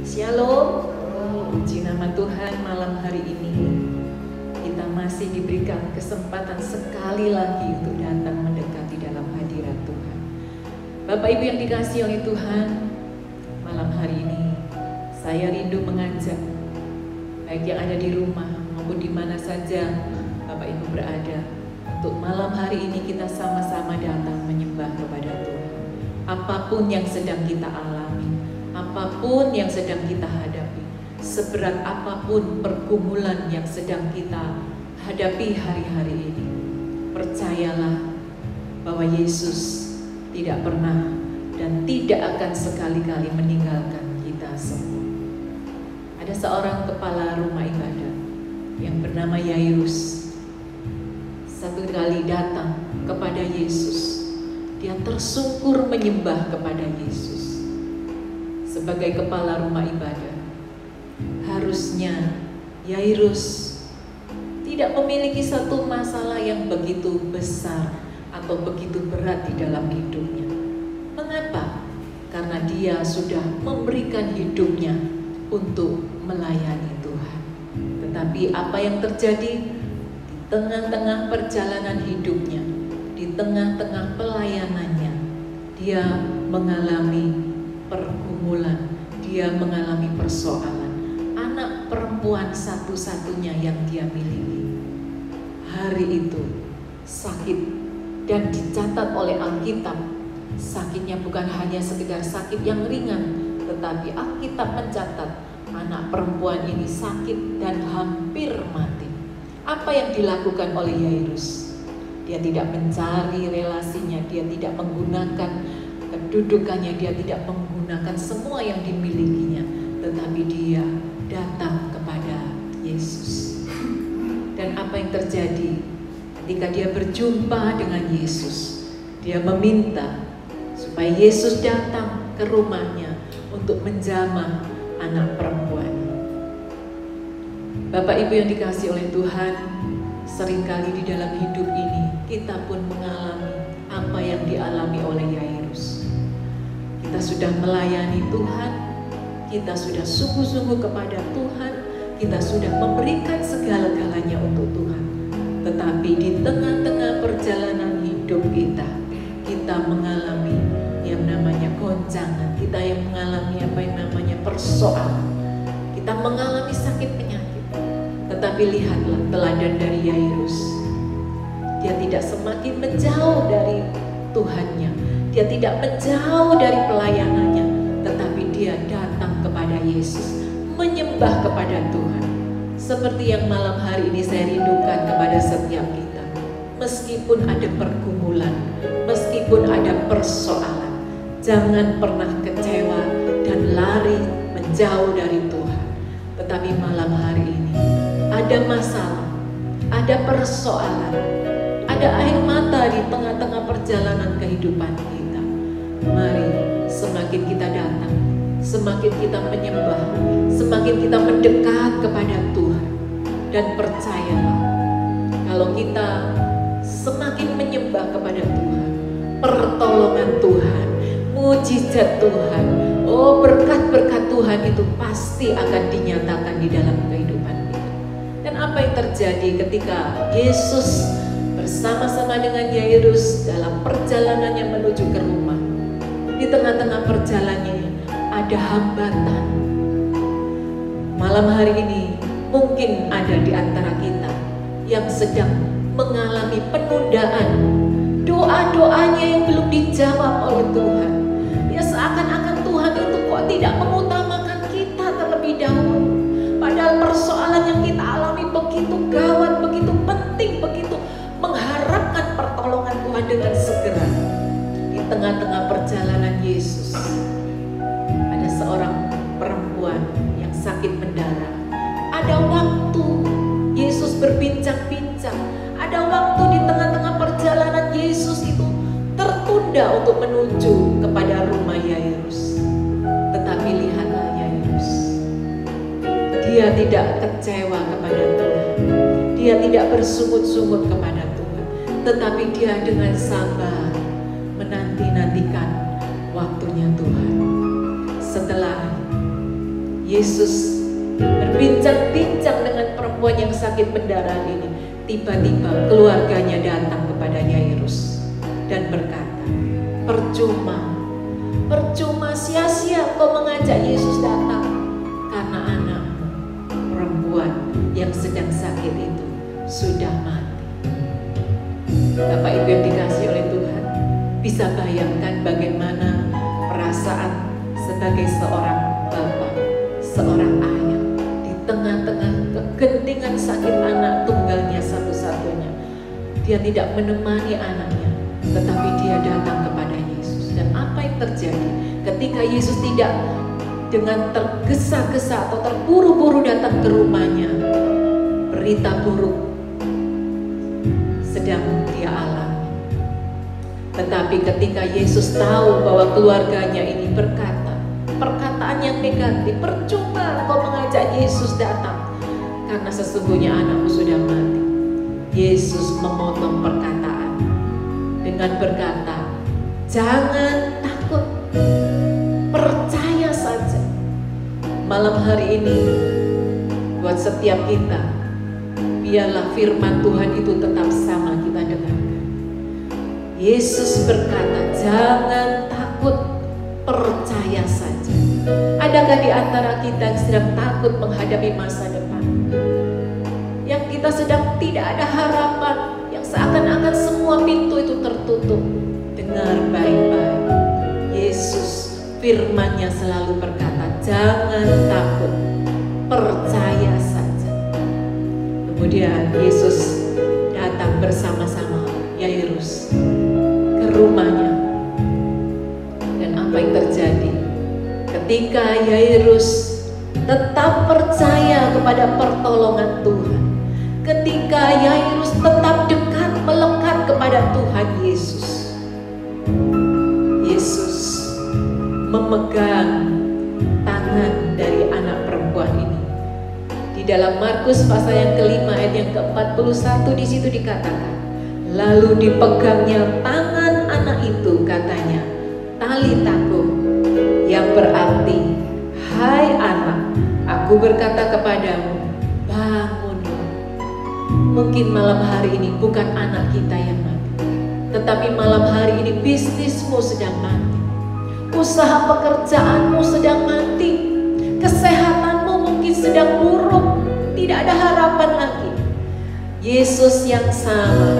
Shalom, puji nama Tuhan. Malam hari ini kita masih diberikan kesempatan sekali lagi untuk datang mendekati dalam hadirat Tuhan. Bapak Ibu yang dikasihi oleh Tuhan, malam hari ini saya rindu mengajak baik yang ada di rumah maupun di mana saja Bapak Ibu berada, untuk malam hari ini kita sama-sama datang menyembah kepada Tuhan. Apapun yang sedang kita alami, apapun yang sedang kita hadapi, seberat apapun pergumulan yang sedang kita hadapi hari-hari ini, percayalah bahwa Yesus tidak pernah dan tidak akan sekali-kali meninggalkan kita semua. Ada seorang kepala rumah ibadah yang bernama Yairus. Satu kali datang kepada Yesus, dia tersungkur menyembah kepada Yesus. Sebagai kepala rumah ibadah, harusnya Yairus tidak memiliki satu masalah yang begitu besar atau begitu berat di dalam hidupnya. Mengapa? Karena dia sudah memberikan hidupnya untuk melayani Tuhan. Tetapi apa yang terjadi di tengah-tengah perjalanan hidupnya, di tengah-tengah pelayanannya, dia mengalami pergumulan, dia mengalami persoalan. Anak perempuan satu-satunya yang dia miliki hari itu sakit, dan dicatat oleh Alkitab, sakitnya bukan hanya sekedar sakit yang ringan, tetapi Alkitab mencatat anak perempuan ini sakit dan hampir mati. Apa yang dilakukan oleh Yairus? Dia tidak mencari relasinya, dia tidak menggunakan kedudukannya, dia tidak menggunakan semua yang dimilikinya, tetapi dia datang kepada Yesus. Dan apa yang terjadi ketika dia berjumpa dengan Yesus? Dia meminta supaya Yesus datang ke rumahnya untuk menjamah anak perempuan. Bapak Ibu yang dikasihi oleh Tuhan, seringkali di dalam hidup ini kita pun mengalami apa yang dialami oleh Yairus. Kita sudah melayani Tuhan, kita sudah sungguh-sungguh kepada Tuhan, kita sudah memberikan segala-galanya untuk Tuhan. Tetapi di tengah-tengah perjalanan hidup kita, kita mengalami yang namanya goncangan, kita yang mengalami apa yang namanya persoalan, kita mengalami sakit penyakit. Tetapi lihatlah teladan dari Yairus. Dia tidak semakin menjauh dari Tuhannya, dia tidak menjauh dari pelayanannya, tetapi dia datang kepada Yesus, menyembah kepada Tuhan. Seperti yang malam hari ini saya rindukan kepada setiap kita. Meskipun ada pergumulan, meskipun ada persoalan, jangan pernah kecewa dan lari menjauh dari Tuhan. Tetapi malam hari ini ada masalah, ada persoalan, ada air mata di tengah-tengah perjalanan kehidupan kita. Mari semakin kita datang, semakin kita menyembah, semakin kita mendekat kepada Tuhan. Dan percayalah, kalau kita semakin menyembah kepada Tuhan, pertolongan Tuhan, mujizat Tuhan, berkat-berkat Tuhan itu pasti akan dinyatakan di dalam kehidupan kita. Dan apa yang terjadi ketika Yesus bersama-sama dengan Yairus dalam perjalanannya menuju ke rumah? Di tengah-tengah perjalanannya ada hambatan. Malam hari ini mungkin ada di antara kita yang sedang mengalami penundaan, doa-doanya yang belum dijawab oleh Tuhan. Ya, seakan-akan Tuhan itu kok tidak mengutamakan kita terlebih dahulu. Padahal persoalan yang kita alami begitu gawat, begitu penting, begitu mengharapkan pertolongan Tuhan dengan segera. Di tengah-tengah perjalanan Yesus, ada seorang perempuan yang sakit mendarah. Ada waktu Yesus berbincang-bincang, ada waktu di tengah-tengah perjalanan Yesus itu tertunda untuk menuju kepada rumah Yairus. Tetapi lihatlah Yairus, dia tidak kecewa kepada Tuhan, dia tidak bersungut-sungut kepada Tuhan, tetapi dia dengan sabar menanti-nantikan waktunya Tuhan. Setelah Yesus berbincang-bincang dengan perempuan yang sakit pendarahan ini. Tiba-tiba keluarganya datang kepada Yairus dan berkata, percuma sia-sia kau mengajak Yesus datang, karena anakmu perempuan yang sedang sakit itu sudah mati. Bapak Ibu yang dikasihi oleh Tuhan, bisa bayangkan bagaimana perasaan sebagai seorang bapak, seorang ayah di tengah-tengah kegentingan sakit anak tunggalnya satu-satunya. Dia tidak menemani anaknya, tetapi dia datang kepada Yesus. Dan apa yang terjadi ketika Yesus tidak dengan tergesa-gesa atau terburu-buru datang ke rumahnya? Berita buruk sedang dia alami. Tetapi ketika Yesus tahu bahwa keluarganya ini berkata perkataan yang negatif, percuma kau mengajak Yesus datang, karena sesungguhnya anakmu sudah mati. Yesus memotong perkataan dengan berkata, jangan takut, percaya saja. Malam hari ini buat setiap kita, biarlah firman Tuhan itu tetap sama kita dengarkan. Yesus berkata, jangan takut, percaya saja. Adakah di antara kita yang sedang takut menghadapi masa depan? Yang kita sedang tidak ada harapan, yang seakan-akan semua pintu itu tertutup. Dengar baik-baik, Yesus firman-Nya selalu berkata, jangan takut, percaya saja. Kemudian Yesus datang bersama-sama Yairus ke rumahnya. Dan apa yang terjadi? Ketika Yairus tetap percaya kepada pertolongan Tuhan, ketika Yairus tetap dekat melekat kepada Tuhan Yesus, Yesus memegang tangan dari anak perempuan ini. Di dalam Markus pasal yang kelima ayat yang ke-41 di situ dikatakan, lalu dipegangnya tangan anak itu, katanya, talitakum, yang berarti, hai anak, aku berkata kepadamu, bangunlah. Mungkin malam hari ini bukan anak kita yang mati, tetapi malam hari ini bisnismu sedang mati, usaha pekerjaanmu sedang mati, kesehatanmu mungkin sedang buruk, tidak ada harapan lagi. Yesus yang sama,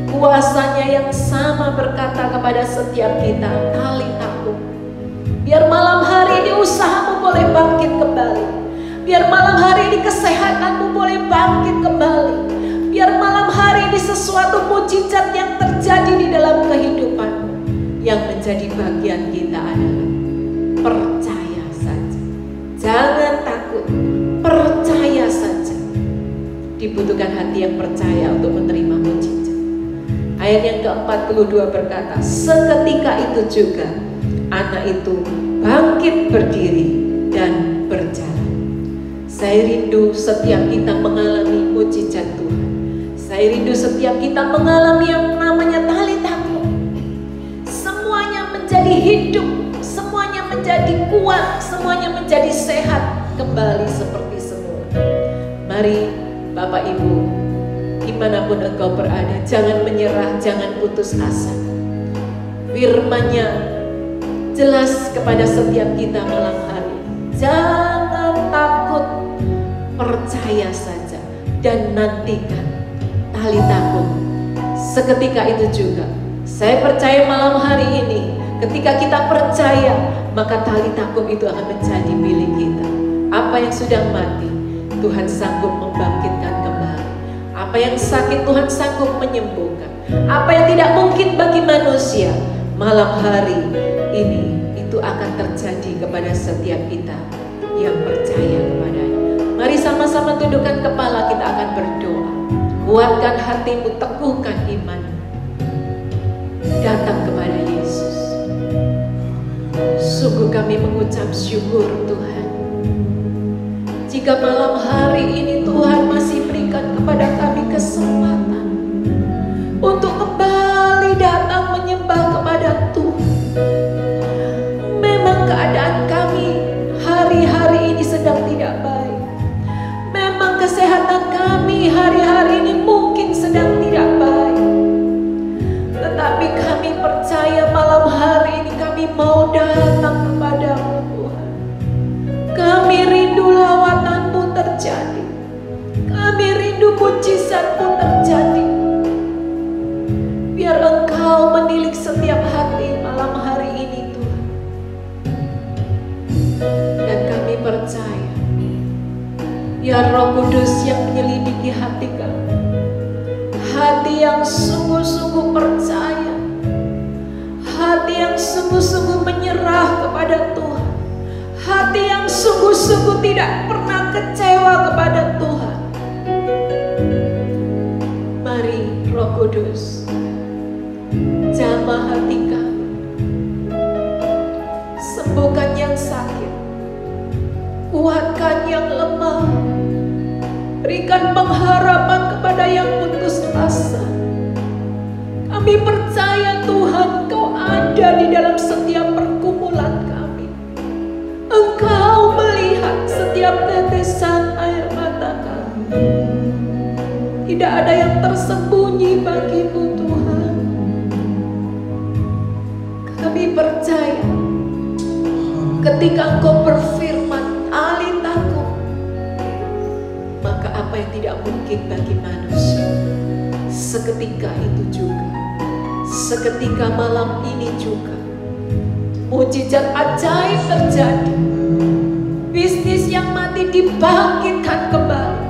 kuasanya yang sama berkata kepada setiap kita, talitakum. Biar malam hari ini usahamu boleh bangkit kembali, biar malam hari ini kesehatanmu boleh bangkit kembali, biar malam hari ini sesuatu mujizat yang terjadi di dalam kehidupanmu. Yang menjadi bagian kita adalah percaya saja, jangan takut, percaya saja. Dibutuhkan hati yang percaya untuk menerima mujizat. Ayat yang ke-42 berkata, seketika itu juga anak itu bangkit berdiri dan berjalan. Saya rindu setiap kita mengalami mujizat Tuhan. Saya rindu setiap kita mengalami yang namanya talitakum. Semuanya menjadi hidup, semuanya menjadi kuat, semuanya menjadi sehat kembali seperti semula. Mari Bapak Ibu, dimanapun engkau berada, jangan menyerah, jangan putus asa. Firman-Nya jelas kepada setiap kita malam hari. Jangan takut, percaya saja dan nantikan talitakum. Seketika itu juga, saya percaya malam hari ini, ketika kita percaya, maka talitakum itu akan menjadi milik kita. Apa yang sudah mati, Tuhan sanggup membangkitkan kembali. Apa yang sakit, Tuhan sanggup menyembuhkan. Apa yang tidak mungkin bagi manusia, malam hari ini itu akan terjadi kepada setiap kita yang percaya kepadanya. Mari sama-sama tundukkan kepala, kita akan berdoa. Kuatkan hatimu, teguhkan iman. Datang kepada Yesus. Sungguh kami mengucap syukur Tuhan, jika malam hari ini Tuhan masih berikan kepada kami kesempatan untuk kembali datang menyembah kepada Tuhan. Memang keadaan kami hari-hari ini sedang mau datang kepadamu Tuhan. Kami rindu lawatan-Mu terjadi. Kami rindu mujizat-Mu terjadi. Biar Engkau menilik setiap hati malam hari ini Tuhan. Dan kami percaya, biar Roh Kudus yang menyelidiki hati kami, hati yang sungguh-sungguh percaya, hati yang sungguh-sungguh menyerah kepada Tuhan, hati yang sungguh-sungguh tidak pernah kecewa kepada Tuhan. Mari Roh Kudus, jamah hati kami, sembuhkan yang sakit, kuatkan yang lemah, berikan pengharapan kepada yang putus asa. Kami percaya Tuhan, Engkau ada di dalam setiap pergumulan kami. Engkau melihat setiap tetesan air mata kami. Tidak ada yang tersembunyi bagi-Mu Tuhan. Kami percaya ketika Engkau berfirman, alitaku, maka apa yang tidak mungkin bagi manusia, seketika itu juga, seketika malam ini juga, mujizat ajaib terjadi. Bisnis yang mati dibangkitkan kembali,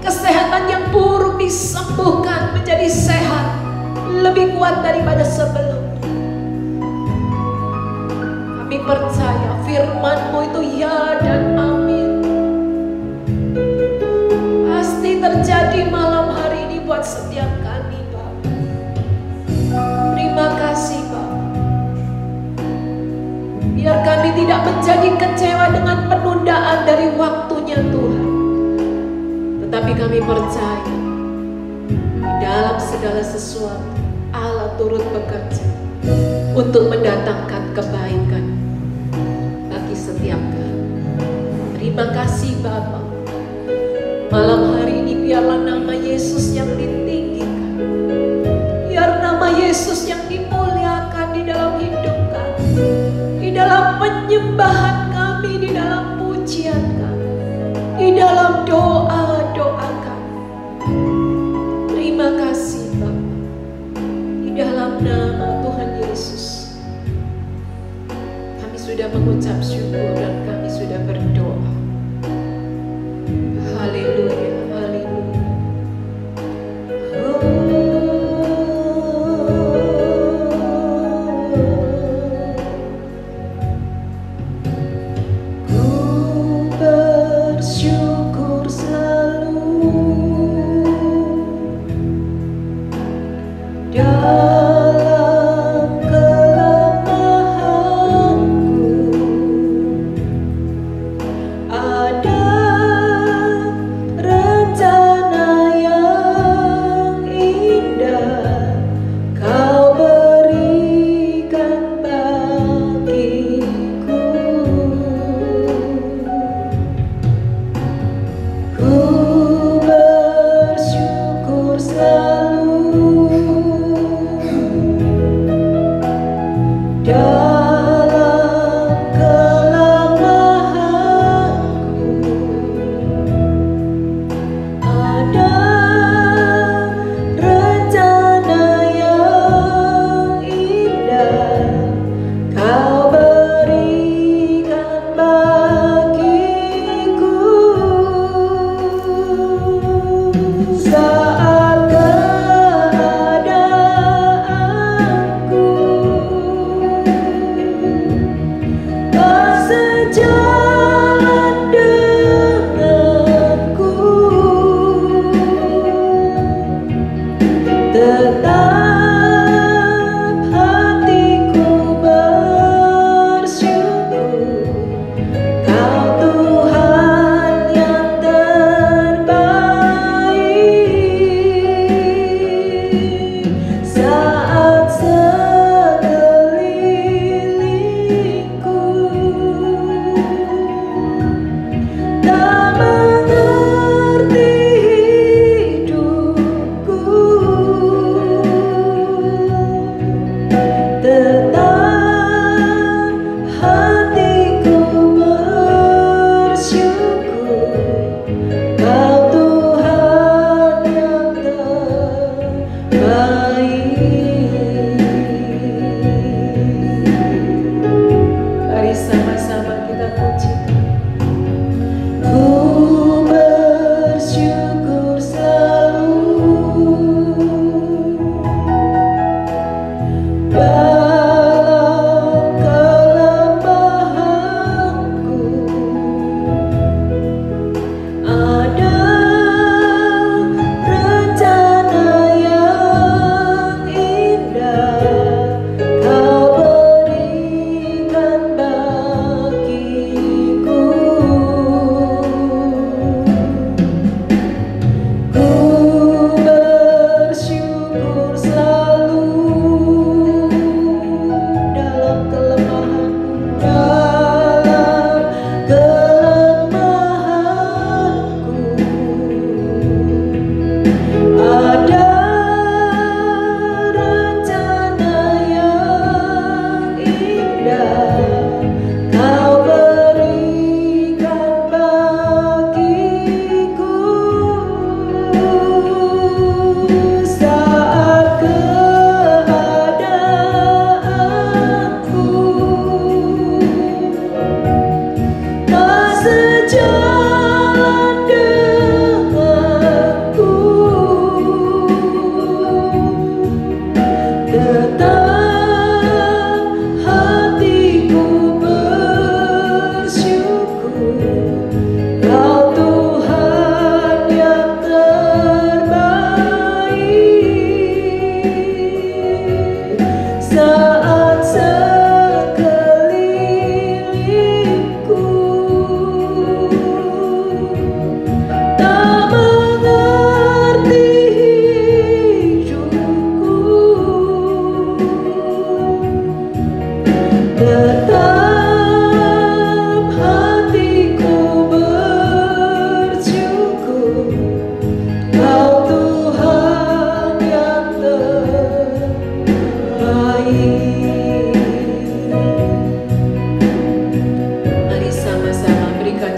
kesehatan yang buruk disembuhkan menjadi sehat, lebih kuat daripada sebelumnya. Kami percaya firman-Mu itu ya dan amin. Pasti terjadi malam hari ini buat setiap kami, Bapak. Terima kasih, Bapak. Biar kami tidak menjadi kecewa dengan penundaan dari waktunya Tuhan. Tetapi kami percaya di dalam segala sesuatu Allah turut bekerja untuk mendatangkan kebaikan bagi setiap kami. Terima kasih Bapa. Malam hari ini biarlah nama Yesus yang ditinggikan, biar nama Yesus yang dimuliakan di dalam hidup kami, di dalam penyembahan kami, di dalam pujian kami, di dalam doa-doa kami. Terima kasih Bapa. Di dalam nama Tuhan Yesus kami sudah mengucap syukur dan kami sudah berdoa. Haleluya, haleluya. Ku bersyukur selalu dalam kelemahanku. Ada rencana yang indah Kau berikan bagiku. Ku bersyukur selalu dalam kelemahanku. Ada rencana yang indah Kau berikan bagiku. Saat keadaanku tak sejalan denganku, tetap hatiku bersyukur. Kau Tuhan yang terbaik. Saat sekelilingku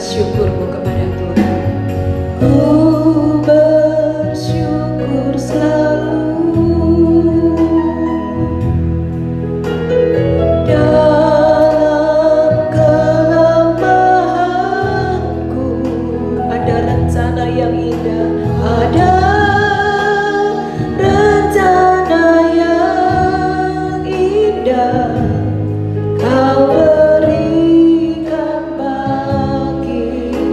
syukurmu kepada Tuhan. Ku bersyukur selalu dalam kelemahanku. Ada rencana yang indah, ada rencana yang indah Kau berikan bagiku.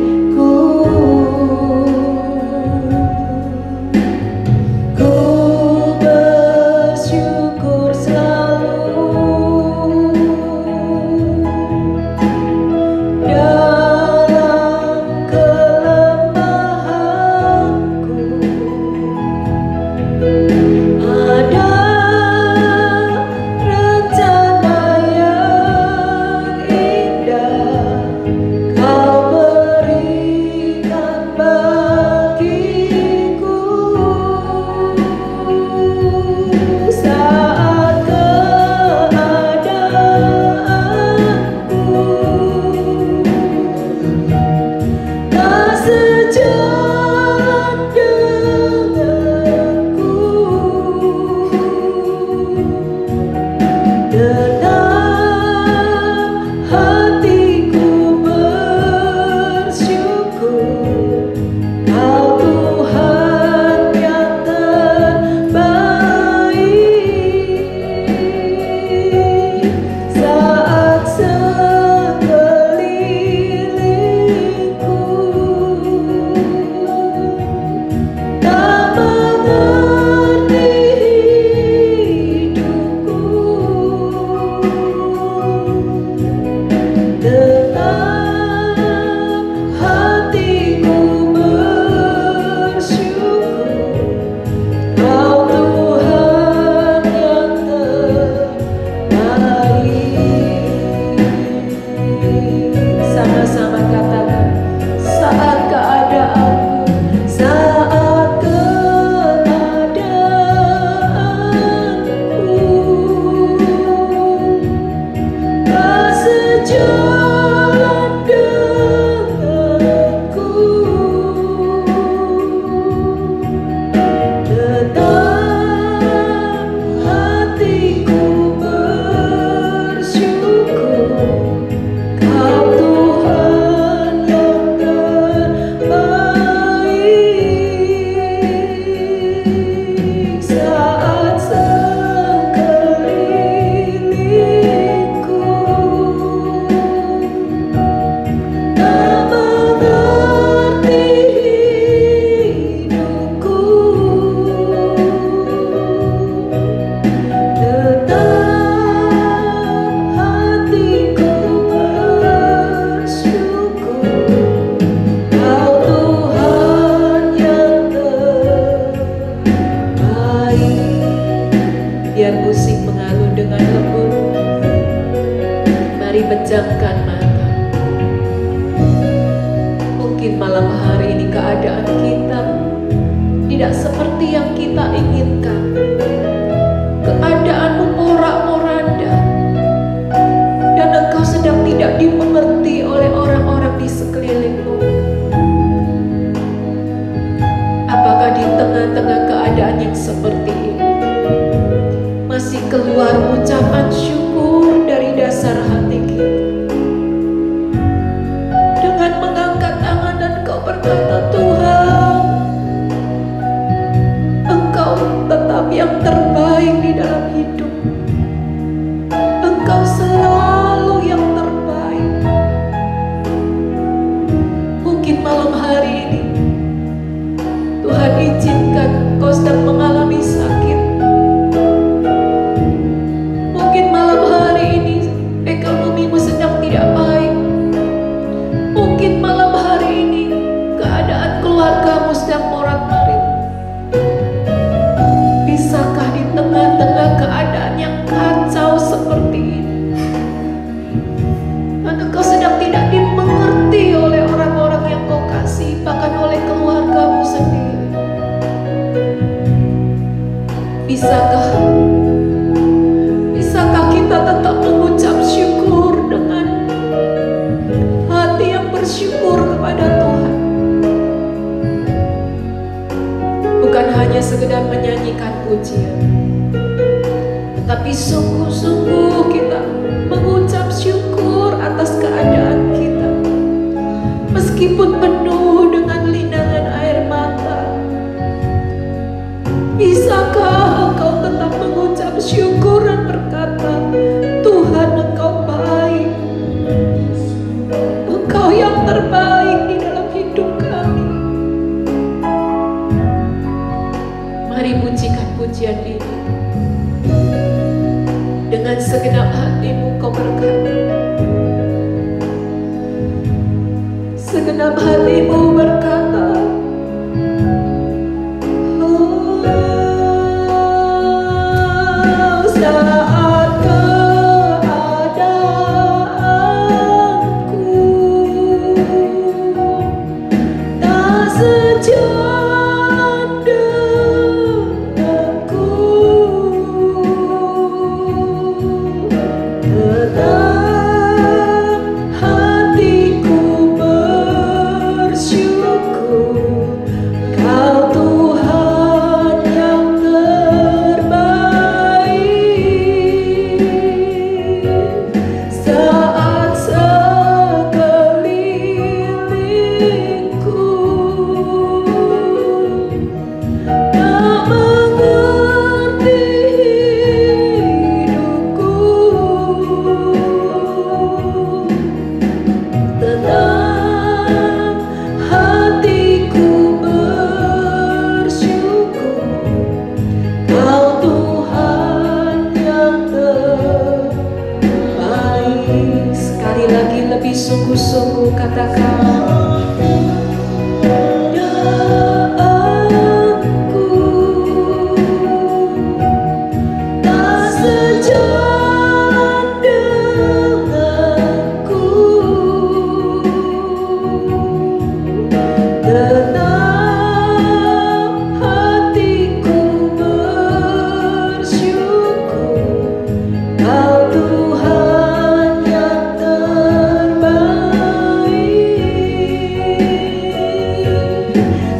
Ku bersyukur selalu dalam kelemahanku. Ada rencana yang indah Kau berikan bagiku. Saat keadaanku tak sejalan denganku, dalam hatiku bersyukur Kau Tuhan yang terbaik. Saat sekelilingku tak mengerti hidupku, dalam hatiku bersyukur Kau Tuhan yang terbaik. Sama-sama katakan, saat keadaanku, saat keadaanku tak sejalan denganku, tetap hatiku bersyukur Kau Tuhan yang terbaik. Saat sekelilingku tak mengerti hidupku, tetap hatiku bersyukur Kau Tuhan yang terbaik. Biar musik mengalun dengan lembut, mari pejamkan mata. Mungkin malam hari ini keadaan kita tidak seperti yang kita inginkan. Keadaanmu porak-poranda dan engkau sedang tidak dimengerti oleh orang-orang di sekelilingmu. Apakah di tengah-tengah keadaan yang seperti ini masih keluar ucapan syukur dari dasar hati kita dengan mengangkat tangan dan kau berkata, Tuhan, Engkau tetap yang terbaik di dalam hidup. Engkau selalu yang terbaik. Mungkin malam hari ini Tuhan izinkan kau sedang mengalami sakit. Mungkin malam kepada Tuhan. Bukan hanya sekedar menyanyikan pujian, tetapi sungguh-sungguh kita mengucap syukur atas keadaan kita. Meskipun penuh dengan linangan air mata, bisakah engkau tetap mengucap syukur dan berkata, Tuhan Engkau baik, Engkau yang terbaik di dalam hidup kami. Mari pujikan pujian ini. Dengan segenap hatimu kau berkata, segenap hatimu berkata, oh, saat keadaanku tak sejalan denganku, tetap hatiku bersyukur, Kau Tuhan yang terbaik. Saat sekelilingku tak mengerti hidupku, tetap hatiku bersyukur, Kau Tuhan yang terbaik. Sekali lagi lebih sungguh-sungguh katakan, keadaanku tak sejalan denganku, tetap hatiku bersyukur, Kau Tuhan yang terbaik.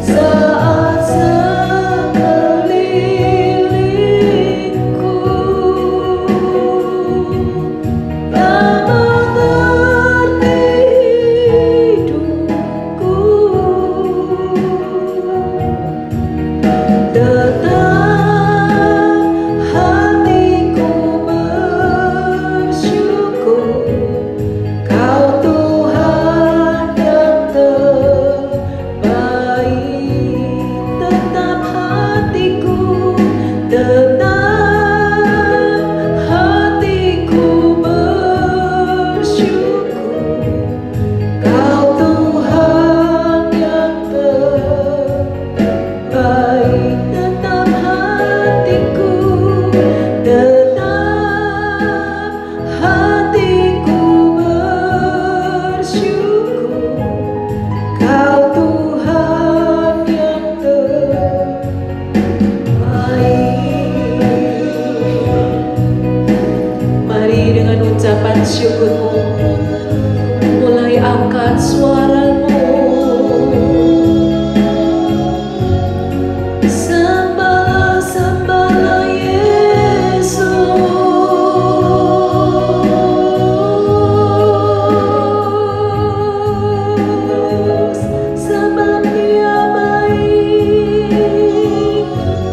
Saat sekelilingku tak mengerti hidupku, tetap hatiku bersyukur, Kau Tuhan yang terbaik. Tetap hatiku, tetap hatiku bersyukur, Kau Tuhan yang terbaik. Tetap hatiku, tetap hatiku bersyukur, Kau Tuhan yang terbaik. Mari dengan ucapan syukurmu, mulai angkat suaramu. Sembahlah, sembahlah Yesus, sebab Dia baik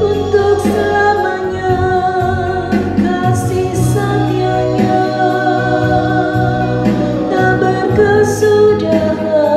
untuk selamanya, kasih setia-Nya tak berkesudahan.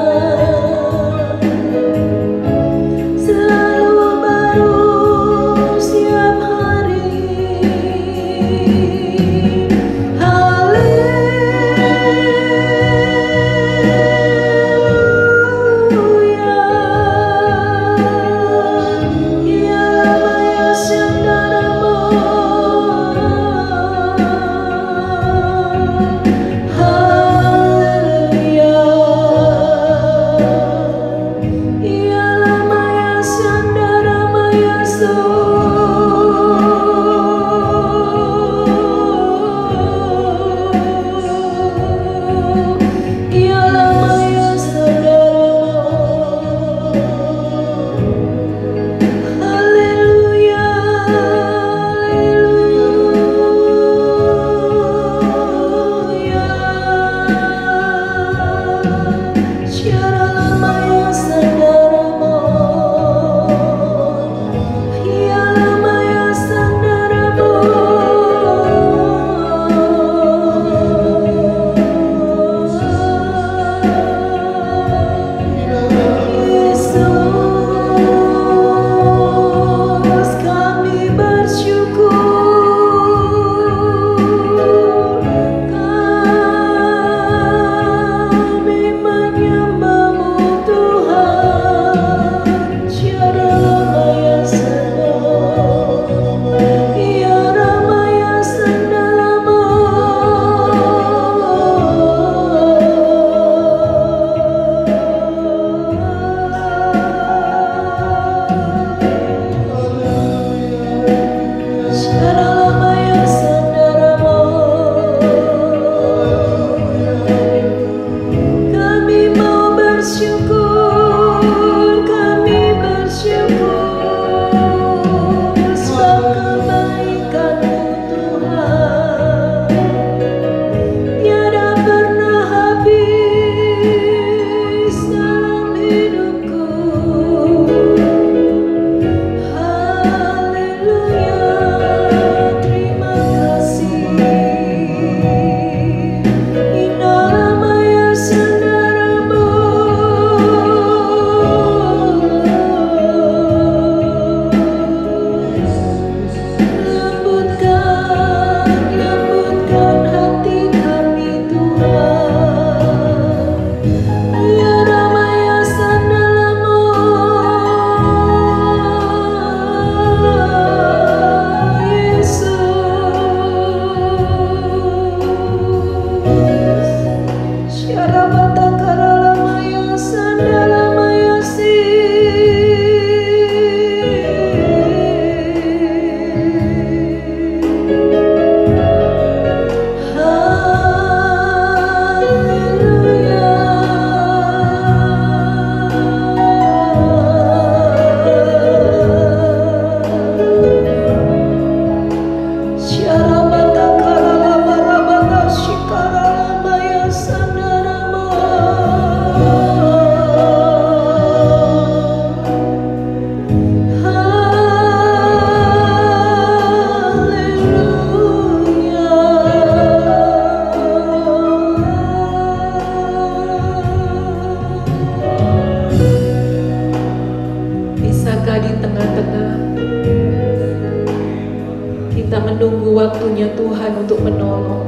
waktunya Tuhan untuk menolong.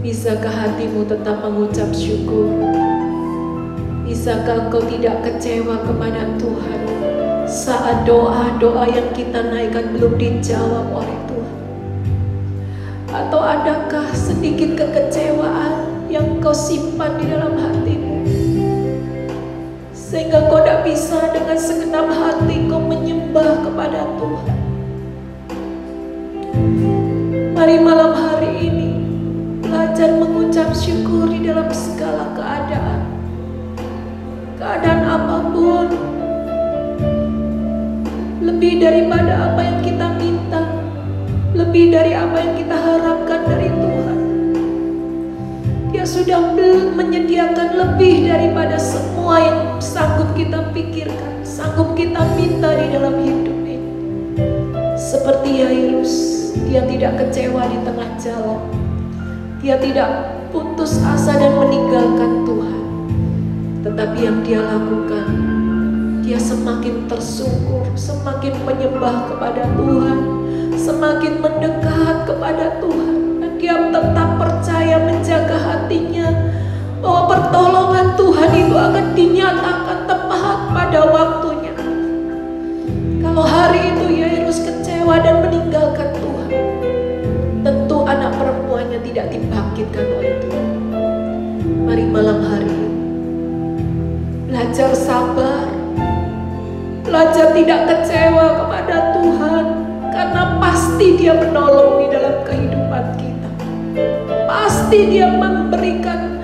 Bisakah hatimu tetap mengucap syukur? Bisakah engkau tidak kecewa kepada Tuhan saat doa-doa yang kita naikkan belum dijawab oleh Tuhan? Atau adakah sedikit kekecewaan yang kau simpan di dalam hatimu, sehingga kau tidak bisa dengan segenap hati kau menyembah kepada Tuhan? Mari malam hari ini belajar mengucap syukur di dalam segala keadaan. Keadaan apapun, lebih daripada apa yang kita minta, lebih dari apa yang kita harapkan dari Tuhan. Dia sudah menyediakan lebih daripada semua yang sanggup kita pikirkan, sanggup kita minta di dalam hidup ini. Seperti Yairus, dia tidak kecewa di tengah jalan. Dia tidak putus asa dan meninggalkan Tuhan. Tetapi yang dia lakukan, dia semakin tersungkur, semakin menyembah kepada Tuhan, semakin mendekat kepada Tuhan. Dan dia tetap percaya, menjaga hatinya bahwa pertolongan Tuhan itu akan dinyatakan tepat pada waktunya. Kalau hari itu Yairus kecewa dan meninggalkan Tuhan, tentu anak perempuannya tidak dibangkitkan oleh Tuhan. Mari malam hari ini belajar sabar, belajar tidak kecewa kepada Tuhan, karena pasti Dia menolong di dalam kehidupan kita. Pasti Dia memberikan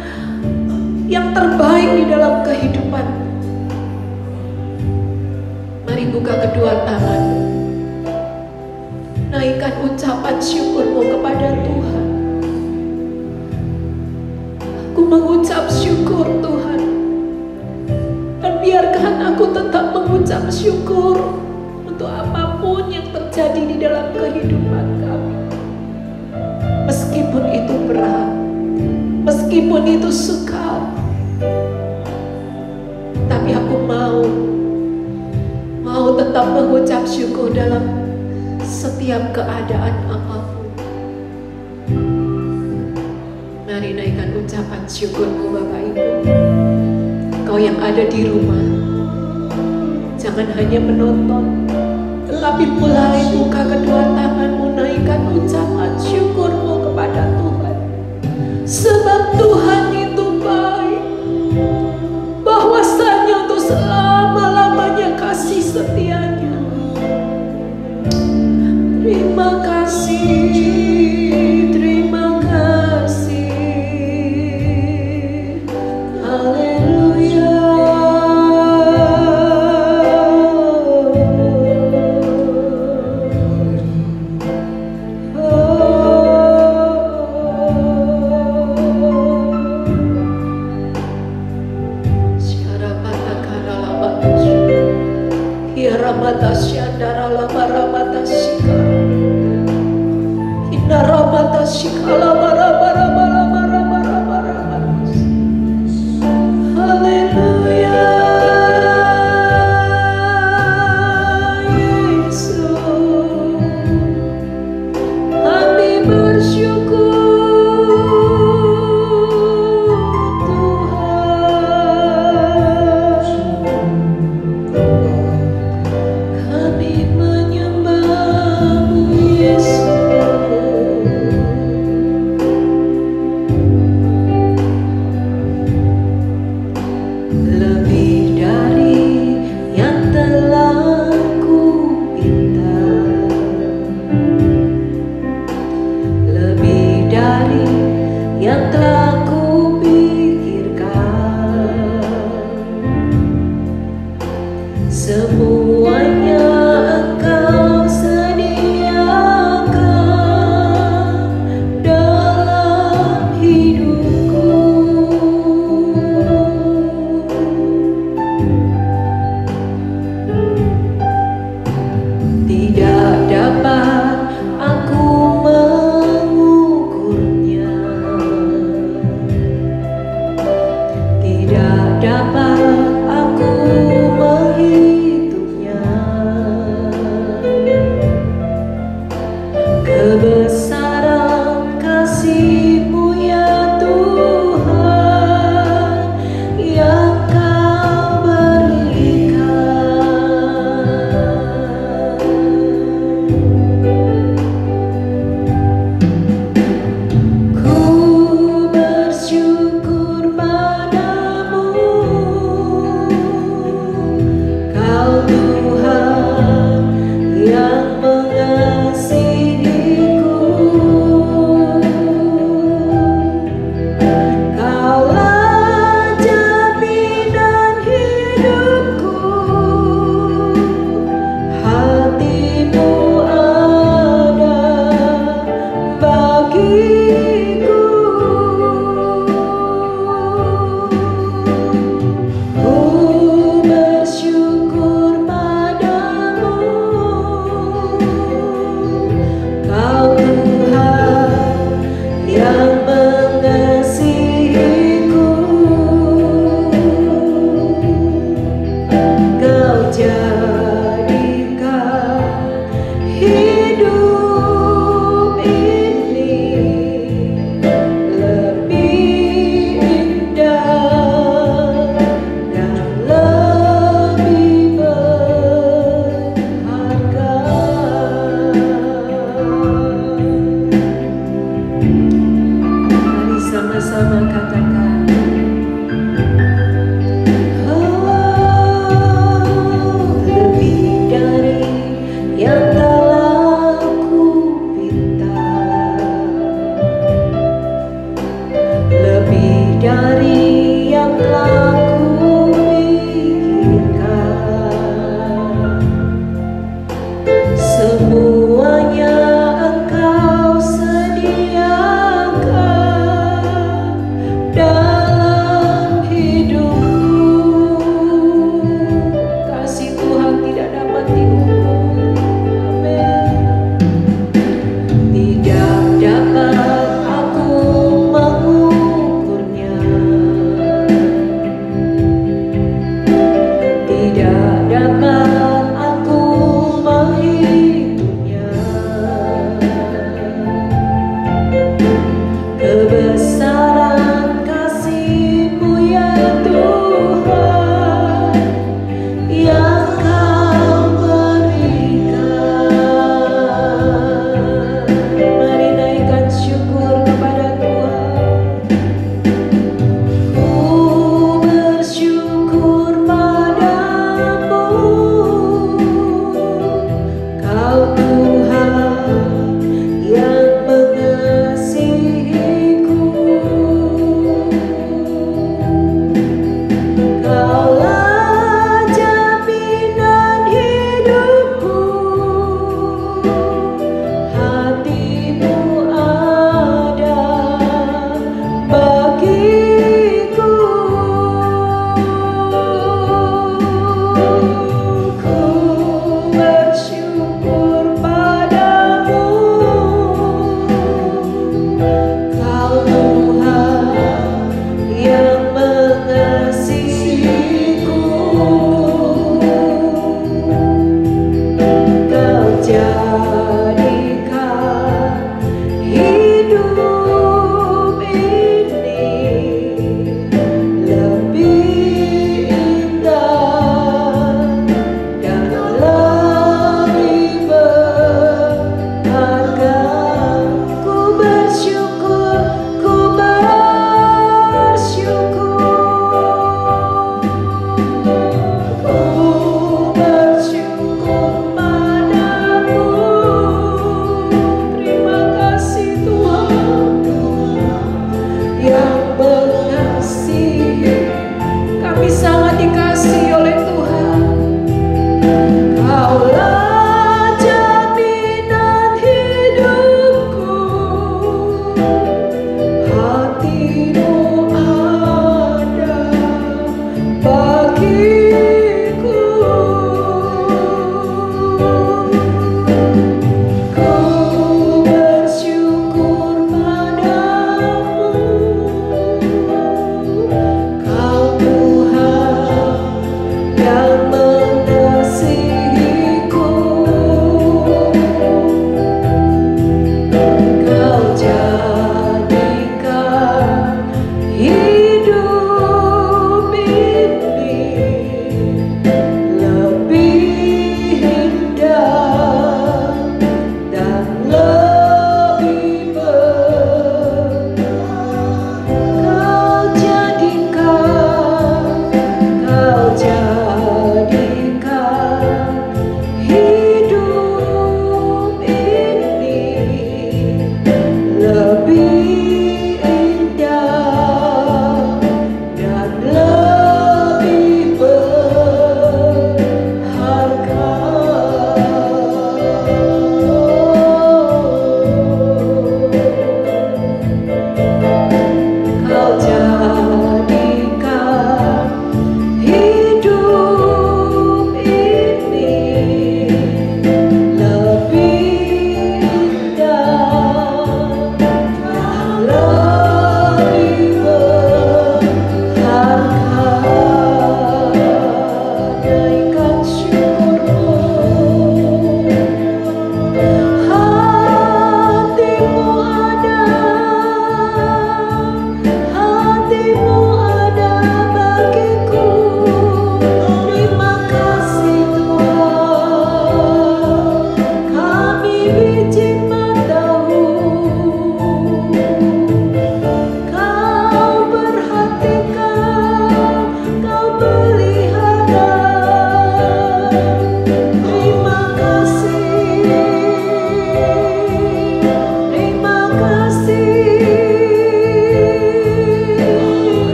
yang terbaik di dalam kehidupan. Mari buka kedua tangan, naikkan ucapan syukurmu kepada Tuhan. Aku mengucap syukur Tuhan, dan biarkan aku tetap mengucap syukur untuk apapun yang terjadi di dalam kehidupan kami. Meskipun itu berat, meskipun itu sukar, tapi aku mau tetap mengucap syukur dalam setiap keadaan apapun. Mari naikkan ucapan syukurmu Bapak Ibu. Kau yang ada di rumah, jangan hanya menonton, tetapi mulai buka kedua tanganmu, naikkan ucapan syukurmu kepada Tuhan. Sebab Tuhan itu baik, bahwasanya untuk selama-lamanya kasih setianya. Terima kasih, terima kasih. Haleluya. dapat aku menghitungnya. Kebesaran kasih-Mu ya Tuhan yang Kau berikan. Ku bersyukur padamu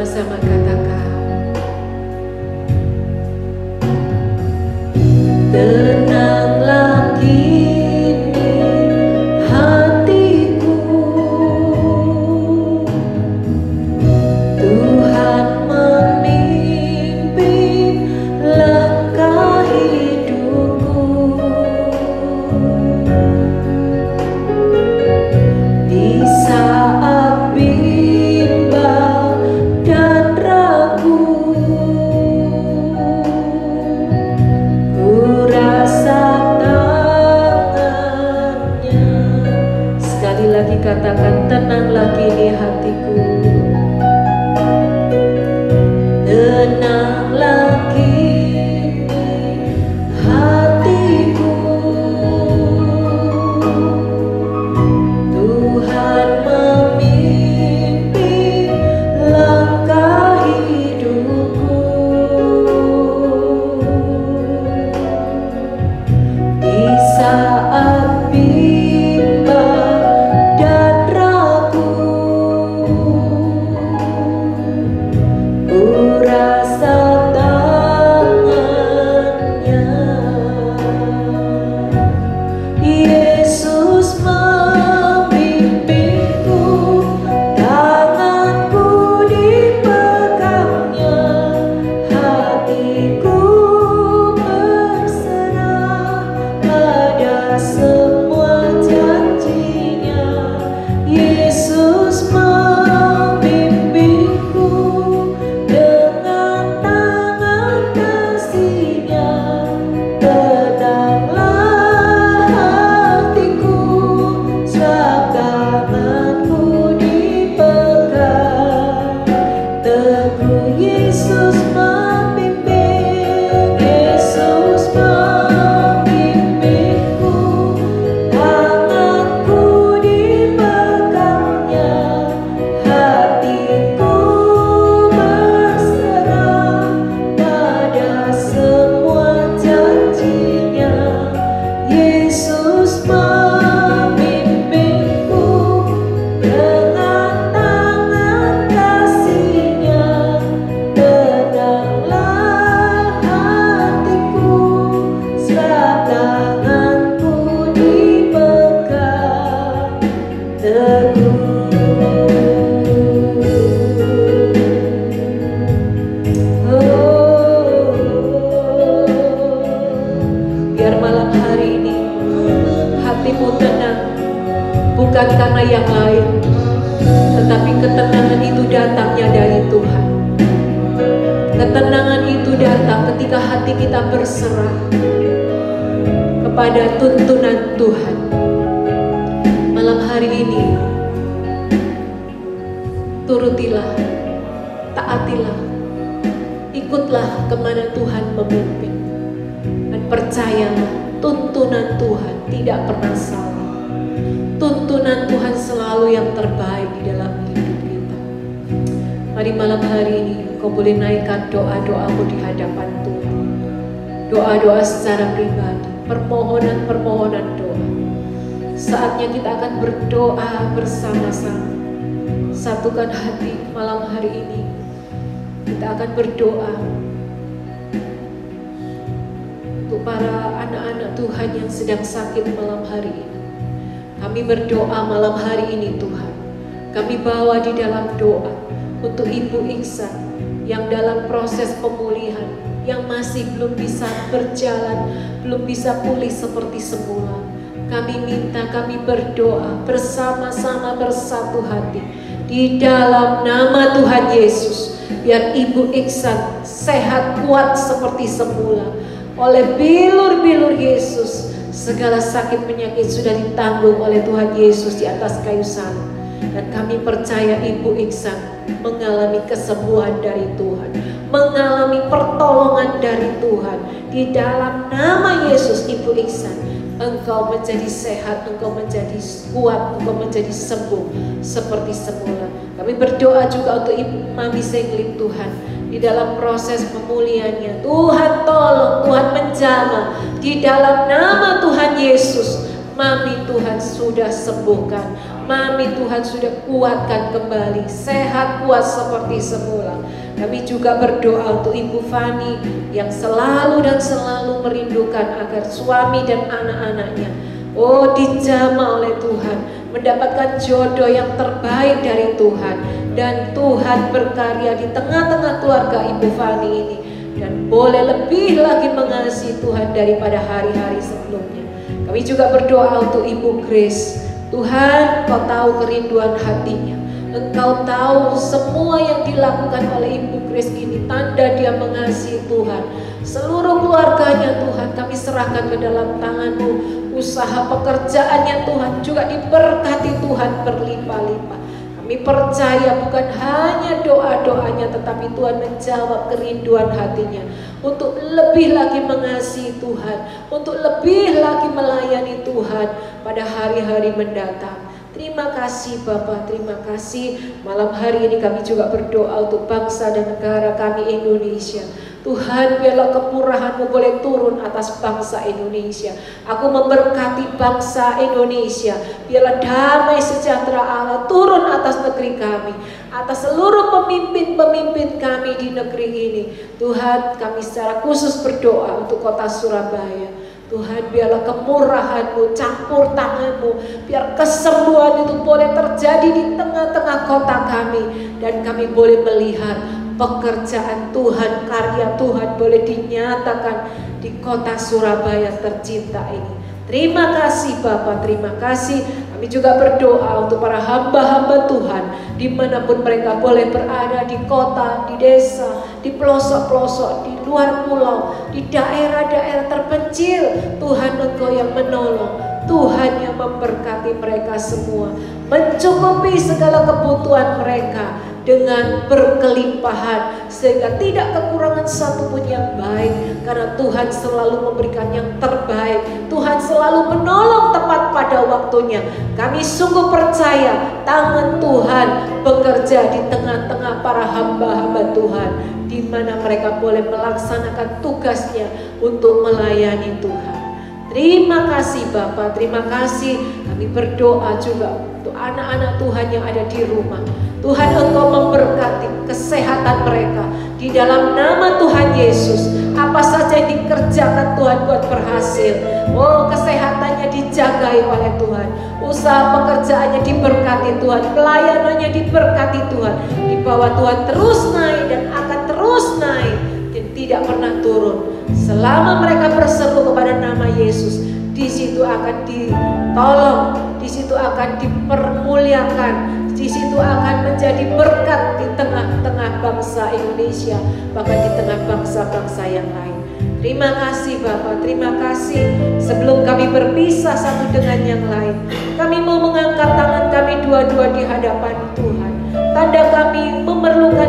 bersama-sama katakan, tenanglah kini hatiku, Tuhan memimpin langkah hidupku. Di saat bimbang dan ragu, ku rasa tangannya. Sekali lagi katakan, tenanglah kini hatiku, tenanglah kini hatiku, Tuhan memimpin langkah hidupku. Di saat bimbang dan ragu, ku rasa tangannya. Yesus memimpinku, tanganku dipegangnya, hatiku berserah pada semua janjinya. Yesus memimpinku dengan tangan kasih-Nya, tenanglah hatiku, sebab tanganku dipegang teguh. Yesus memimpin, Yesus memimpinku, tanganku dipegangnya, hatiku berserah pada semua janjinya. Yesus memimpinku dengan tangan kasih-Nya, tenanglah hatiku, sebab tanganku dipegang teguh. Biar malam hari ini hatimu tenang, bukan karena yang lain, tetapi ketenangan itu datangnya dari Tuhan. Ketenangan itu datang ketika hati kita berserah kepada tuntunan Tuhan. Malam hari ini, turutilah, taatilah, ikutlah kemana Tuhan memimpin, dan percayalah, tuntunan Tuhan tidak pernah salah. Tuntunan Tuhan selalu yang terbaik di dalam hidup kita. Mari malam hari ini kau boleh naikkan doa-doamu di hadapan Tuhan. Doa-doa secara pribadi, permohonan-permohonan doa. Saatnya kita akan berdoa bersama-sama. Satukan hati malam hari ini. Kita akan berdoa untuk para anak-anak Tuhan yang sedang sakit malam hari ini. Kami berdoa malam hari ini Tuhan. Kami bawa di dalam doa untuk Ibu Iksan yang dalam proses pemulihan, yang masih belum bisa berjalan, belum bisa pulih seperti semula. Kami minta, kami berdoa bersama-sama bersatu hati di dalam nama Tuhan Yesus. Biar Ibu Iksan sehat kuat seperti semula. Oleh bilur-bilur Yesus, segala sakit penyakit sudah ditanggung oleh Tuhan Yesus di atas kayu salib. Dan kami percaya Ibu Iksan mengalami kesembuhan dari Tuhan, mengalami pertolongan dari Tuhan. Di dalam nama Yesus, Ibu Iksan, engkau menjadi sehat, engkau menjadi kuat, engkau menjadi sembuh seperti semula. Kami berdoa juga untuk Ibu Mami Senglim Tuhan, di dalam proses pemulihannya. Tuhan tolong, Tuhan menjamah. Di dalam nama Tuhan Yesus, Mami Tuhan sudah sembuhkan. Mami Tuhan sudah kuatkan kembali, sehat kuat seperti semula. Kami juga berdoa untuk Ibu Fani yang selalu dan selalu merindukan agar suami dan anak-anaknya dijamah oleh Tuhan, mendapatkan jodoh yang terbaik dari Tuhan. Dan Tuhan berkarya di tengah-tengah keluarga Ibu Fani ini, dan boleh lebih lagi mengasihi Tuhan daripada hari-hari sebelumnya. Kami juga berdoa untuk Ibu Grace. Tuhan, Kau tahu kerinduan hatinya. Engkau tahu semua yang dilakukan oleh Ibu Grace ini, tanda dia mengasihi Tuhan. Seluruh keluarganya Tuhan kami serahkan ke dalam tangan-Mu. Usaha pekerjaannya Tuhan juga diberkati Tuhan berlimpah-limpah. Kami percaya bukan hanya doa-doanya, tetapi Tuhan menjawab kerinduan hatinya untuk lebih lagi mengasihi Tuhan, untuk lebih lagi melayani Tuhan pada hari-hari mendatang. Terima kasih Bapa, terima kasih. Malam hari ini kami juga berdoa untuk bangsa dan negara kami Indonesia. Tuhan, biarlah kemurahan-Mu boleh turun atas bangsa Indonesia. Aku memberkati bangsa Indonesia. Biarlah damai sejahtera Allah turun atas negeri kami, atas seluruh pemimpin-pemimpin kami di negeri ini. Tuhan, kami secara khusus berdoa untuk kota Surabaya. Tuhan, biarlah kemurahan-Mu, campur tangan-Mu, biar kesembuhan itu boleh terjadi di tengah-tengah kota kami, dan kami boleh melihat pekerjaan Tuhan, karya Tuhan boleh dinyatakan di kota Surabaya tercinta ini. Terima kasih Bapak, terima kasih. Kami juga berdoa untuk para hamba-hamba Tuhan dimanapun mereka boleh berada, di kota, di desa, di pelosok-pelosok, di luar pulau, di daerah-daerah terpencil. Tuhan, Engkau yang menolong, Tuhan yang memberkati mereka semua, mencukupi segala kebutuhan mereka dengan berkelimpahan, sehingga tidak kekurangan satupun yang baik, karena Tuhan selalu memberikan yang terbaik. Tuhan selalu menolong tepat pada waktunya. Kami sungguh percaya tangan Tuhan bekerja di tengah-tengah para hamba-hamba Tuhan, di mana mereka boleh melaksanakan tugasnya untuk melayani Tuhan. Terima kasih Bapak, terima kasih. Kami berdoa juga untuk anak-anak Tuhan yang ada di rumah. Tuhan, Engkau memberkati kesehatan mereka di dalam nama Tuhan Yesus. Apa saja yang dikerjakan Tuhan buat berhasil. Kesehatannya dijagai oleh Tuhan, usaha pekerjaannya diberkati Tuhan, pelayanannya diberkati Tuhan. Di bawah Tuhan terus naik dan akan terus naik dan tidak pernah turun. Selama mereka berseru kepada nama Yesus, di situ akan ditolong, di situ akan dipermuliakan, di situ akan menjadi berkat di tengah-tengah bangsa Indonesia, bahkan di tengah bangsa-bangsa yang lain. Terima kasih Bapak, terima kasih. Sebelum kami berpisah satu dengan yang lain, kami mau mengangkat tangan kami dua-dua di hadapan Tuhan. Tanda kami memerlukan